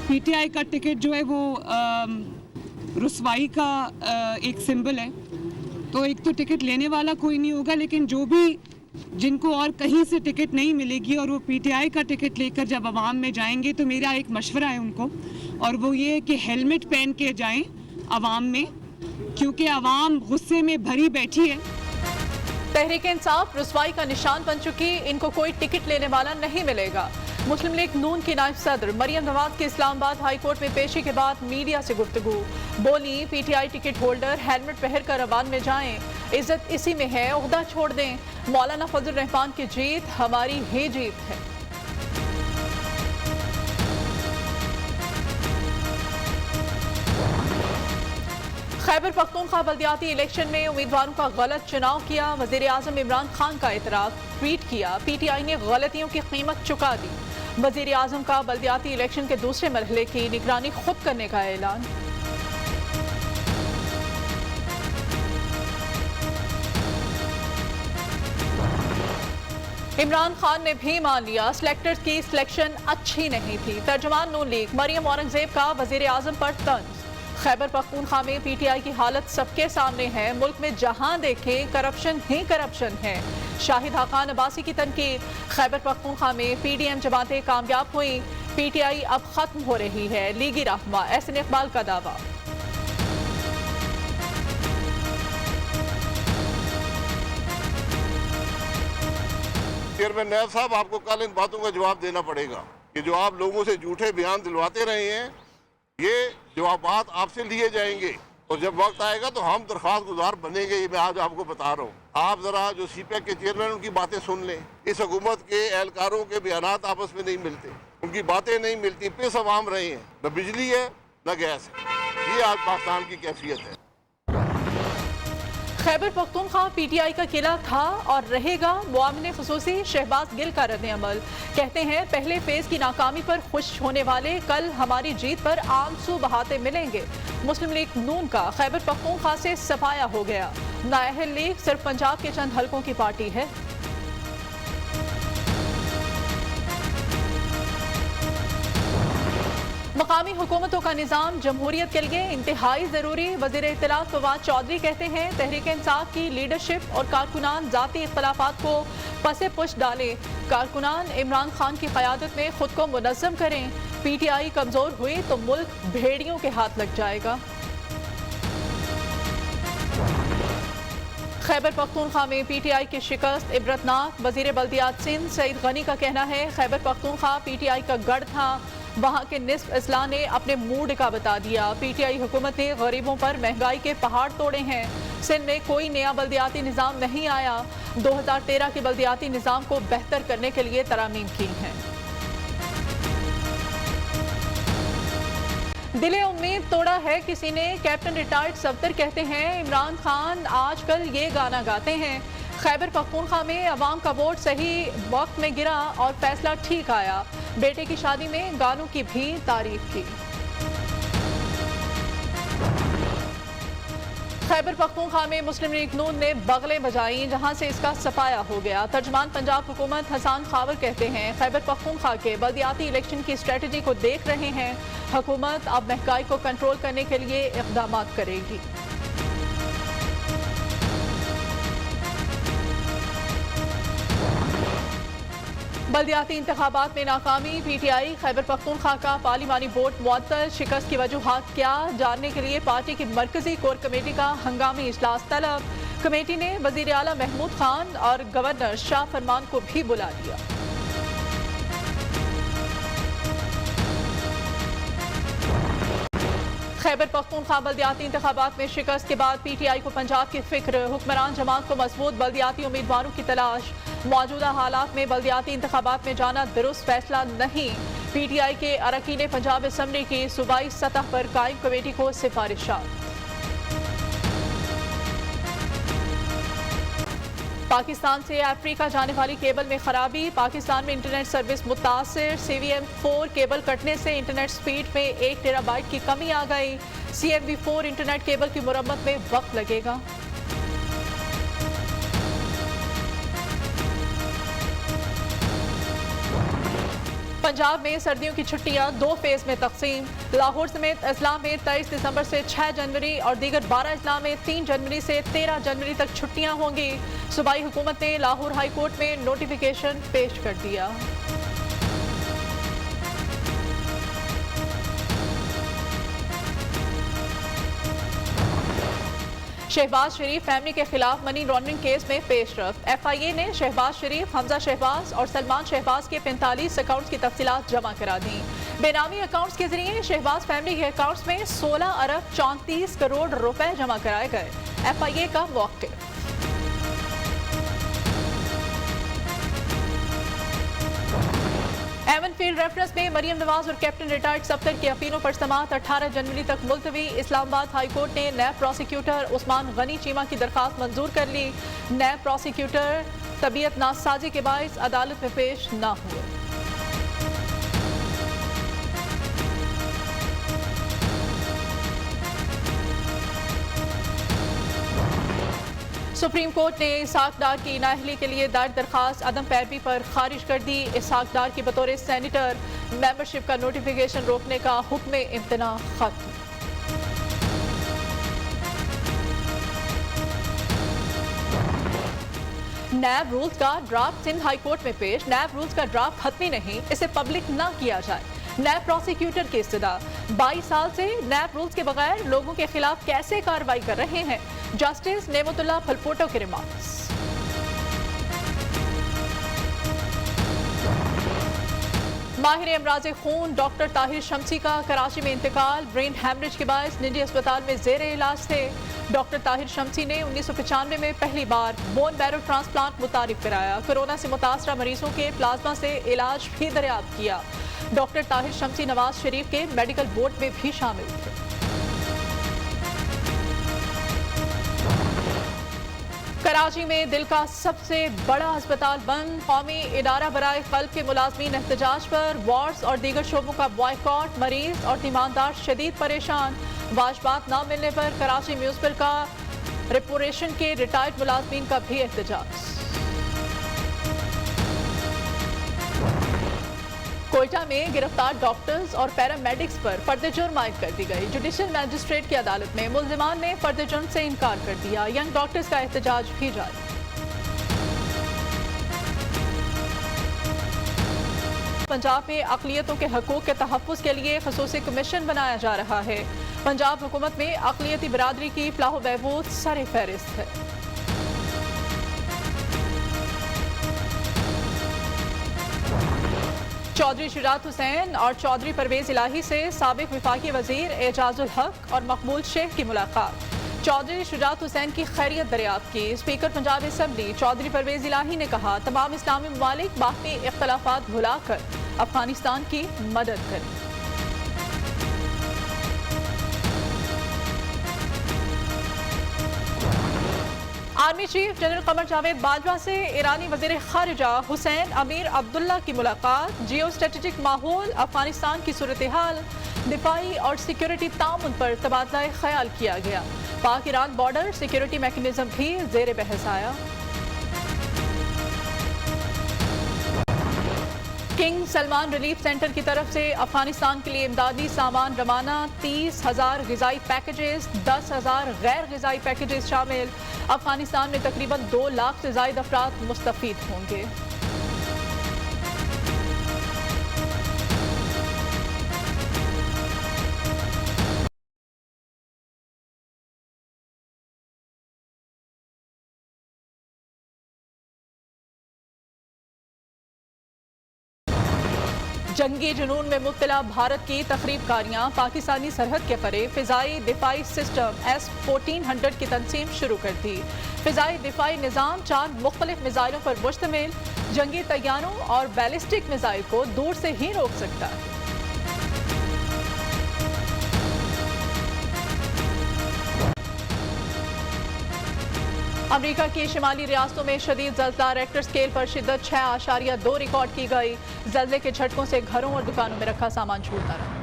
PTI का ticket जो है वो रुसवाई का एक सिंबल है। तो एक तो टिकट लेने वाला कोई नहीं होगा, लेकिन जो भी जिनको और कहीं से टिकट नहीं मिलेगी और वो पीटीआई का टिकट लेकर जब आवाम में जाएंगे तो मेरा एक मशवरा है उनको, और वो ये है कि हेलमेट पहन के जाएं आवाम में, क्योंकि आवाम गुस्से में भरी बैठी है। तहरीक इंसाफ रुसवाई का निशान बन चुकी, इनको कोई टिकट लेने वाला नहीं मिलेगा। मुस्लिम लीग नून की नायब सदर मरियम नवाज की इस्लामाबाद हाई कोर्ट में पेशी के बाद मीडिया से गुफ्तगू, बोली पीटीआई टिकट होल्डर हेलमेट पहन कर अवान में जाएं, इज्जत इसी में है, ओहदा छोड़ दें। मौलाना फजल रहमान की जीत हमारी ही जीत है। खैबर पख्तूनख्वा बल्दियाती इलेक्शन में उम्मीदवारों का गलत चुनाव किया, वजीर आजम इमरान खान का एतराफ़, ट्वीट किया पीटीआई ने गलतियों की कीमत चुका दी। वजीर आजम का बल्दियाती इलेक्शन के दूसरे मरहले की निगरानी खुद करने का ऐलान। इमरान खान ने भी मान लिया सिलेक्टर्स की सिलेक्शन अच्छी नहीं थी। तर्जुमान नून लीग मरियम औरंगजेब का वजीर आजम पर तंज। खैबर पख्तूनख्वा में पीटीआई की हालत सबके सामने है, मुल्क में जहां देखें करप्शन ही करप्शन है। शाहिद हकान अब्बासी की तनकीद, खैबर पख्तूनख्वा में पीडीएम जमातें कामयाब हुई, पीटीआई अब खत्म हो रही है, लीगी रहनुमा एहसन इकबाल का दावा। चेयरमैन नायब साहब, आपको कल इन बातों का जवाब देना पड़ेगा कि जो आप लोगों से झूठे बयान दिलवाते रहे हैं, ये जवाबात आपसे लिए जाएंगे और जब वक्त आएगा तो हम दरख्वास्त गुजार बनेंगे। ये मैं आज आपको बता रहा हूँ। आप जरा जो सीपैक के चेयरमैन उनकी बातें सुन लें। इस हुकूमत के एहलकारों के बयानात आपस में नहीं मिलते, उनकी बातें नहीं मिलती, पिस अवाम रहे हैं, न बिजली है न गैस है। ये आज पाकिस्तान की कैफियत है। खैबर पख्तूनख्वा पीटीआई का किला था और रहेगा, मुआविन खुसूसी शहबाज गिल का रद्द-ए-अमल। कहते हैं पहले फेज की नाकामी पर खुश होने वाले कल हमारी जीत पर आंसू बहाते मिलेंगे। मुस्लिम लीग नून का खैबर पख्तूनख्वा से सफाया हो गया। नाअहल लीग सिर्फ पंजाब के चंद हलकों की पार्टी है। मकामी हुकूमतों का निज़ाम जमहूरियत के लिए इंतहाई ज़रूरी। वज़ीर इत्तलात फवाद चौधरी कहते हैं तहरीक इंसाफ की लीडरशिप और कारकुनान ज़ाती इख्तलाफात को पसे पुश डालें। कारकुनान इमरान खान की क़यादत में खुद को मुनज़्ज़म करें। पीटीआई कमज़ोर हुई तो मुल्क भेड़ियों के हाथ लग जाएगा। खैबर पख्तूनख्वा में पीटीआई की शिकस्त इबरतनाक। वज़ीर बल्दियात सिंध सईद गनी का कहना है खैबर पख्तूनख्वा पीटीआई का गढ़ था, वहाँ के निस्फ अजला ने अपने मूड का बता दिया। पीटीआई हुकूमत ने गरीबों पर महंगाई के पहाड़ तोड़े हैं। सिंध में कोई नया बल्दियाती निज़ाम नहीं आया। 2013 के बल्दियाती निज़ाम को बेहतर करने के लिए तरामीम की हैं। दिले उम्मीद तोड़ा है किसी ने, कैप्टन रिटायर्ड सफदर कहते हैं इमरान खान आजकल ये गाना गाते हैं। खैबर पख्तूनख्वा में अवाम का वोट सही वक्त में गिरा और फैसला ठीक आया। बेटे की शादी में गानों की भी तारीफ की। खैबर पख्तूनख्वा में मुस्लिम लीग नून ने बगलें बजाई, जहां से इसका सफाया हो गया। तर्जमान पंजाब हुकूमत हसन खावर कहते हैं खैबर पख्तूनख्वा के बल्दियाती इलेक्शन की स्ट्रेटजी को देख रहे हैं। हुकूमत अब महंगाई को कंट्रोल करने के लिए इक़दाम करेगी। बल्दियाती इंतखाबात में नाकामी, पीटीआई खैबर पख्तूनख्वा का पार्लिमानी वोट मुअत्तल। शिकस्त की वजूहात क्या, जानने के लिए पार्टी की मरकजी कोर कमेटी का हंगामी इजलास तलब। कमेटी ने वजीर आला महमूद खान और गवर्नर शाह फरमान को भी बुला लिया। खैबर पख्तूनख्वा बल्दियाती इंतखाबात में शिकस्त के बाद पीटीआई को पंजाब की फिक्र, हुक्मरान जमात को मजबूत बल्दियाती उम्मीदवारों की तलाश। मौजूदा हालात में बल्दियाती इंतखाबात में जाना दुरुस्त फैसला नहीं। पीटीआई के अरकान पंजाब असम्बली की सूबाई सतह पर कायम कमेटी को सिफारिशात। पाकिस्तान से अफ्रीका जाने वाली केबल में खराबी, पाकिस्तान में इंटरनेट सर्विस मुतासिर। CVM4 केबल कटने से इंटरनेट स्पीड में 1 टेराबाइट की कमी आ गई। CMV4 इंटरनेट केबल की मुरम्मत में वक्त लगेगा। पंजाब में सर्दियों की छुट्टियां 2 फेज में तकसीम। लाहौर समेत अजला में 23 दिसंबर से 6 जनवरी और दीगर 12 अजला में 3 जनवरी से 13 जनवरी तक छुट्टियां होंगी। सूबाई हुकूमत ने लाहौर हाई कोर्ट में नोटिफिकेशन पेश कर दिया। शहबाज शरीफ फैमिली के खिलाफ मनी लॉन्ड्रिंग केस में पेशरफ। FIA ने शहबाज शरीफ, हमजा शहबाज और सलमान शहबाज के 45 अकाउंट्स की तफसीलात जमा करा दी। बेनामी अकाउंट्स के जरिए शहबाज फैमिली के अकाउंट्स में 16 अरब 34 करोड़ रुपए जमा कराए गए। FIA का मौक़िफ़। एवनफील्ड रेफरेंस में मरियम नवाज और कैप्टन रिटायर्ड सफ्तर की अपीलों पर समाअत 18 जनवरी तक मुलतवी। इस्लामाबाद हाई कोर्ट ने नैब प्रोसिक्यूटर उस्मान गनी चीमा की दरखास्त मंजूर कर ली। नैब प्रोसिक्यूटर तबीयत नासाजी के बायस अदालत में पेश न हुए। सुप्रीम कोर्ट ने इसहाक डार की नाअहली के लिए दायर दरखास्त अदम पैरवी पर खारिज कर दी। इसहाक डार की बतौर सेनेटर मेंबरशिप का नोटिफिकेशन रोकने का हुक्म इम्तना खत्म। नैब रूल्स का ड्राफ्ट सिंध हाई कोर्ट में पेश। नैब रूल्स का ड्राफ्ट खत्म ही नहीं, इसे पब्लिक ना किया जाए। नैब प्रोसिक्यूटर की इस्तदा। 22 साल से नैब रूल्स के बगैर लोगों के खिलाफ कैसे कार्रवाई कर रहे हैं? जस्टिस नेमतुल्लाह फलपोटो के रिमार्क्स। माहिर अमराज खून डॉक्टर ताहिर शमसी का कराची में इंतकाल। ब्रेन हैमरेज के बायस निजी अस्पताल में जेर इलाज थे। डॉक्टर ताहिर शमसी ने 1995 में पहली बार बोन बैरो ट्रांसप्लांट मुतारिफ कराया। कोरोना से मुतासरा मरीजों के प्लाज्मा से इलाज भी दरियाफ्त किया। डॉक्टर ताहिर शमसी नवाज शरीफ के मेडिकल बोर्ड में भी शामिल थे। कराची में दिल का सबसे बड़ा अस्पताल बंद। कौमी इदारा बराए क़ल्ब के मुलाजमीन एहतजाज पर। वार्ड्स और दीगर शोबों का बॉयकॉट। मरीज और तीमारदार शदीद परेशान। वाजबात न मिलने पर कराची म्यूनिसिपल का रिपोरेशन के रिटायर्ड मुलाजमीन का भी एहतजाज। कोयटा में गिरफ्तार डॉक्टर्स और पैरामेडिक्स पर फर्द जुर्म आयद कर दी गई। जुडिशल मैजिस्ट्रेट की अदालत में मुल्जिमान ने फर्द जुर्म से इनकार कर दिया। यंग डॉक्टर्स का एहतजाज भी जारी। पंजाब में अक़लियतों के हकूक़ के तहफ़्फ़ुज़ के लिए ख़ुसूसी कमीशन बनाया जा रहा है। पंजाब हुकूमत में अक़लियती बिरादरी की फलाह बहबूद सर फहरिस्त है। चौधरी शुजात हुसैन और चौधरी परवेज इलाही से साबिक वफाकी वजीर एजाजुल हक और मकबूल शेख की मुलाकात। चौधरी शुजात हुसैन की खैरियत दरियाफ्त की। स्पीकर पंजाब असम्बली चौधरी परवेज इलाही ने कहा, तमाम इस्लामी ममालिक बाकी इख्तलाफात भुलाकर अफगानिस्तान की मदद करें। Army chief general Qamar Javed Bajwa से ईरानी वजीर खारिजा हुसैन अमीर अब्दुल्ला की मुलाकात। जियो स्ट्रेटेजिक माहौल, अफगानिस्तान की सूरत हाल, दिफाई और सिक्योरिटी ताउन पर तबादला ख्याल किया गया। पाक ईरान बॉर्डर सिक्योरिटी मैकेनिज्म भी जेर बहस आया। किंग सलमान रिलीफ सेंटर की तरफ से अफगानिस्तान के लिए इमदादी सामान रवाना। 30,000 ग़िज़ाई पैकेजेस, 10,000 गैर ग़िज़ाई पैकेजेस शामिल। अफगानिस्तान में तकरीबन 2 लाख से ज़ायद अफराद मुस्तफ़ीद होंगे। जंगी जुनून में मुब्तला भारत की तखरीबकारियां। पाकिस्तानी सरहद के करीब फ़िज़ाई दिफाई सिस्टम S-1400 की तनसीम शुरू कर दी। फ़िज़ाई दिफाई निज़ाम 4 मुख्तलिफ मिसाइलों पर मुश्तमिल जंगी तैयारों और बैलिस्टिक मिसाइल को दूर से ही रोक सकता है। अमेरिका की शिमाली रियासतों में शदीद ज़लज़ला। रेक्टर स्केल पर शिद्दत 6.2 रिकॉर्ड की गई। ज़लज़ले के झटकों से घरों और दुकानों में रखा सामान छूटता रहा।